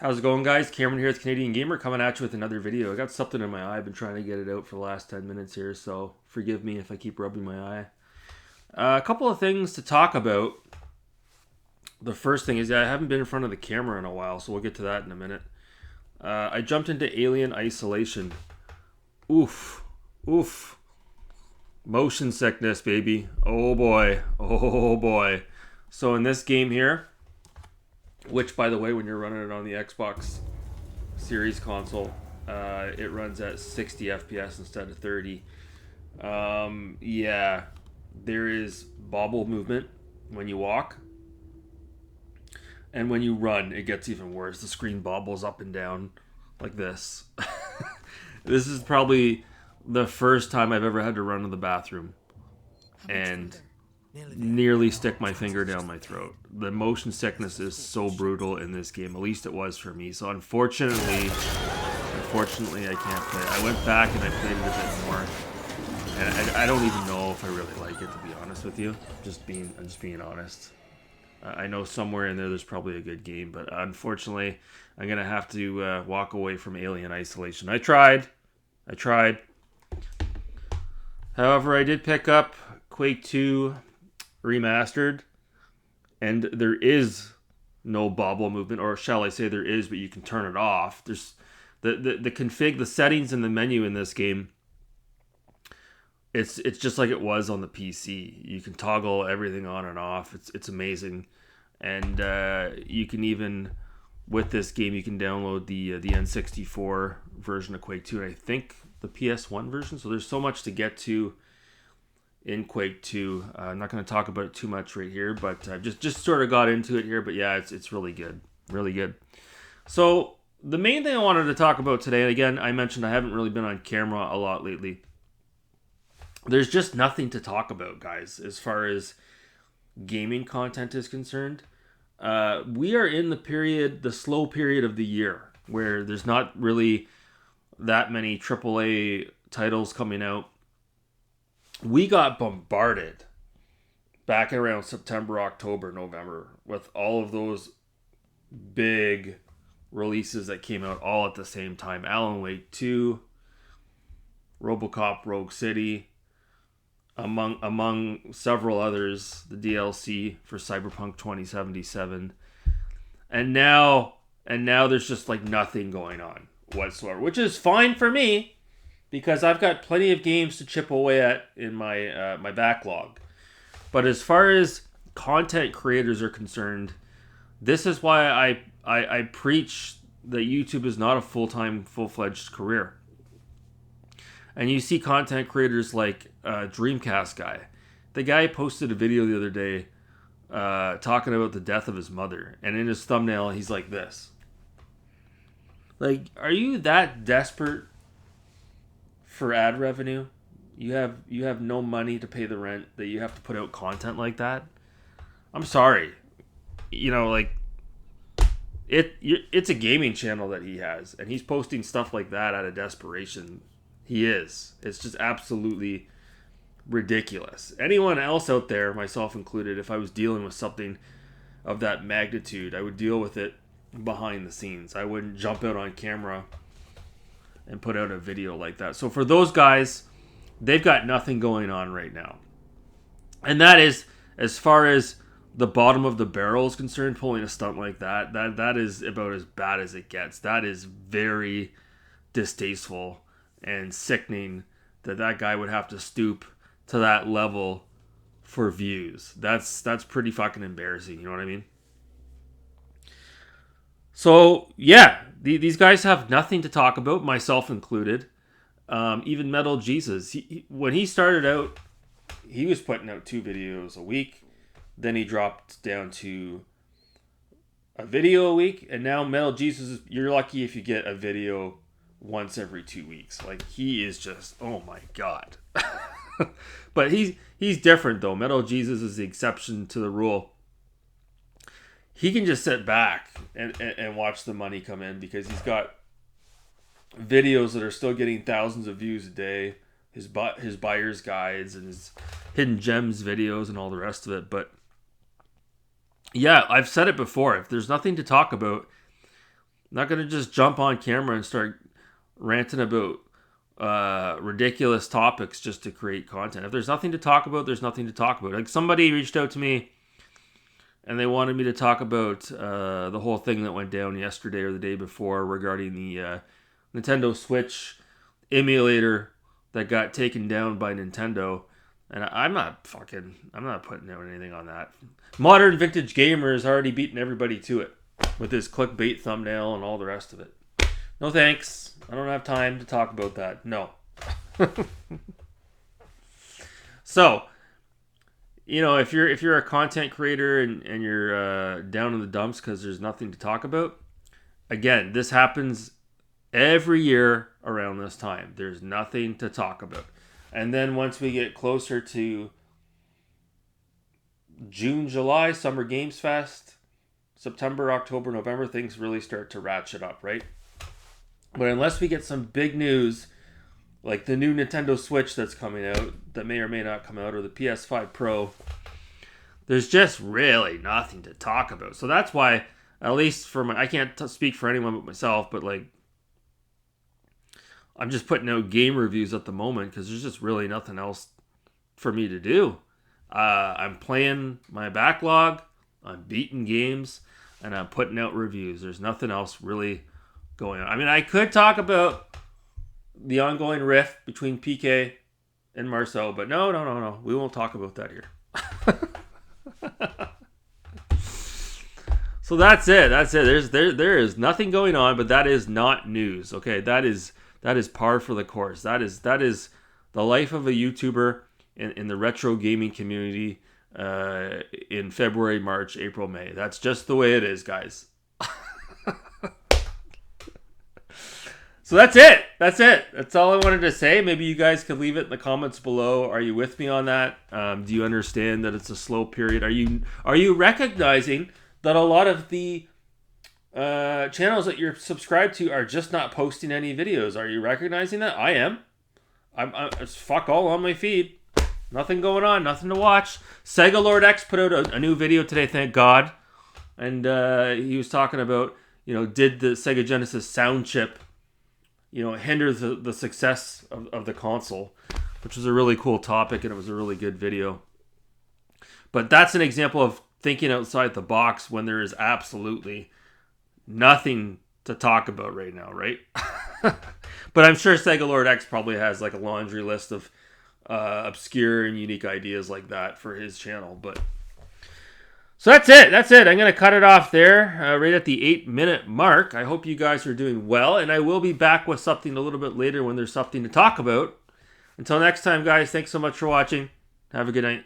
How's it going, guys? Cameron here with Canadian Gamer coming at you with another video. I got something in my eye. I've been trying to get it out for the last 10 minutes here, so forgive me if I keep rubbing my eye. A couple of things to talk about. The first thing is that I haven't been in front of the camera in a while, so we'll get to that in a minute. I jumped into Alien Isolation. Oof. Oof. Motion sickness, baby. Oh boy. Oh boy. So in this game here, which, by the way, when you're running it on the Xbox Series console, it runs at 60 FPS instead of 30. Yeah, there is bobble movement when you walk. And when you run, it gets even worse. The screen bobbles up and down like this. This is probably the first time I've ever had to run to the bathroom and nearly stick my finger down my throat. The motion sickness is so brutal in this game. At least it was for me. So unfortunately, I can't play it. I went back and I played it a bit more, and I don't even know if I really like it, to be honest with you. I'm just being honest. I know somewhere in there's probably a good game, but unfortunately, I'm gonna have to walk away from Alien Isolation. I tried. However, I did pick up Quake 2 remastered, and there is no bobble movement, or shall I say there is, but you can turn it off. There's the config, the settings in the menu in this game. It's just like it was on the PC. You can toggle everything on and off. It's amazing, and you can even, with this game, you can download the N64 version of Quake 2, and I think the PS1 version. So there's so much to get to in Quake 2. I'm not going to talk about it too much right here, but I just sort of got into it here. But yeah, it's really good. Really good. So the main thing I wanted to talk about today, and again, I mentioned I haven't really been on camera a lot lately. There's just nothing to talk about, guys, as far as gaming content is concerned. We are in the slow period of the year, where there's not really that many AAA titles coming out. We got bombarded back around September, October, November with all of those big releases that came out all at the same time. Alan Wake 2, RoboCop Rogue City, among several others, the DLC for Cyberpunk 2077. And now there's just like nothing going on whatsoever, which is fine for me, because I've got plenty of games to chip away at in my my backlog. But as far as content creators are concerned, this is why I preach that YouTube is not a full-time, full-fledged career. And you see content creators like Dreamcast guy. The guy posted a video the other day talking about the death of his mother, and in his thumbnail he's like this. Like, are you that desperate for ad revenue? You have no money to pay the rent that you have to put out content like that? I'm sorry. Like, it's a gaming channel that he has, and he's posting stuff like that out of desperation. He is. It's just absolutely ridiculous. Anyone else out there, myself included, if I was dealing with something of that magnitude, I would deal with it behind the scenes. I wouldn't jump out on camera and put out a video like that. So for those guys, they've got nothing going on right now. And that is, as far as the bottom of the barrel is concerned, pulling a stunt like that is about as bad as it gets. That is very distasteful and sickening that guy would have to stoop to that level for views. That's pretty fucking embarrassing, you know what I mean? So, yeah, these guys have nothing to talk about, myself included. Even Metal Jesus, when he started out, he was putting out 2 videos a week. Then he dropped down to a video a week. And now Metal Jesus, you're lucky if you get a video once every 2 weeks. Like, he is just, oh my god. But he's different, though. Metal Jesus is the exception to the rule. He can just sit back and watch the money come in, because he's got videos that are still getting thousands of views a day. His buyer's guides and his hidden gems videos and all the rest of it. But yeah, I've said it before. If there's nothing to talk about, not going to just jump on camera and start ranting about ridiculous topics just to create content. If there's nothing to talk about, there's nothing to talk about. Like, somebody reached out to me and they wanted me to talk about the whole thing that went down yesterday or the day before regarding the Nintendo Switch emulator that got taken down by Nintendo. And I'm not putting out anything on that. Modern Vintage Gamer has already beaten everybody to it with his clickbait thumbnail and all the rest of it. No thanks. I don't have time to talk about that. No. So, if you're a content creator and you're down in the dumps because there's nothing to talk about, again, this happens every year around this time. There's nothing to talk about. And then once we get closer to June, July, Summer Games Fest, September, October, November, things really start to ratchet up, right? But unless we get some big news, like the new Nintendo Switch that's coming out, that may or may not come out, or the PS5 Pro, there's just really nothing to talk about. So that's why, at least I can't speak for anyone but myself, but like, I'm just putting out game reviews at the moment because there's just really nothing else for me to do. I'm playing my backlog, I'm beating games, and I'm putting out reviews. There's nothing else really going on. I mean, I could talk about the ongoing rift between PK and Marcel, but no. We won't talk about that here. So that's it. There is nothing going on, but that is not news. Okay, that is par for the course. That is the life of a YouTuber in the retro gaming community in February, March, April, May. That's just the way it is, guys. So that's it. That's all I wanted to say. Maybe you guys could leave it in the comments below. Are you with me on that? Do you understand that it's a slow period? Are you recognizing that a lot of the channels that you're subscribed to are just not posting any videos? Are you recognizing that? I am. It's fuck all on my feed. Nothing going on. Nothing to watch. Sega Lord X put out a new video today, thank God. And he was talking about, did the Sega Genesis sound chip, hinder the success of the console, which was a really cool topic, and it was a really good video. But that's an example of thinking outside the box when there is absolutely nothing to talk about right now, right? But I'm sure Sega Lord X probably has like a laundry list of obscure and unique ideas like that for his channel. But so that's it. I'm going to cut it off there, right at the 8-minute mark. I hope you guys are doing well, and I will be back with something a little bit later when there's something to talk about. Until next time, guys, thanks so much for watching. Have a good night.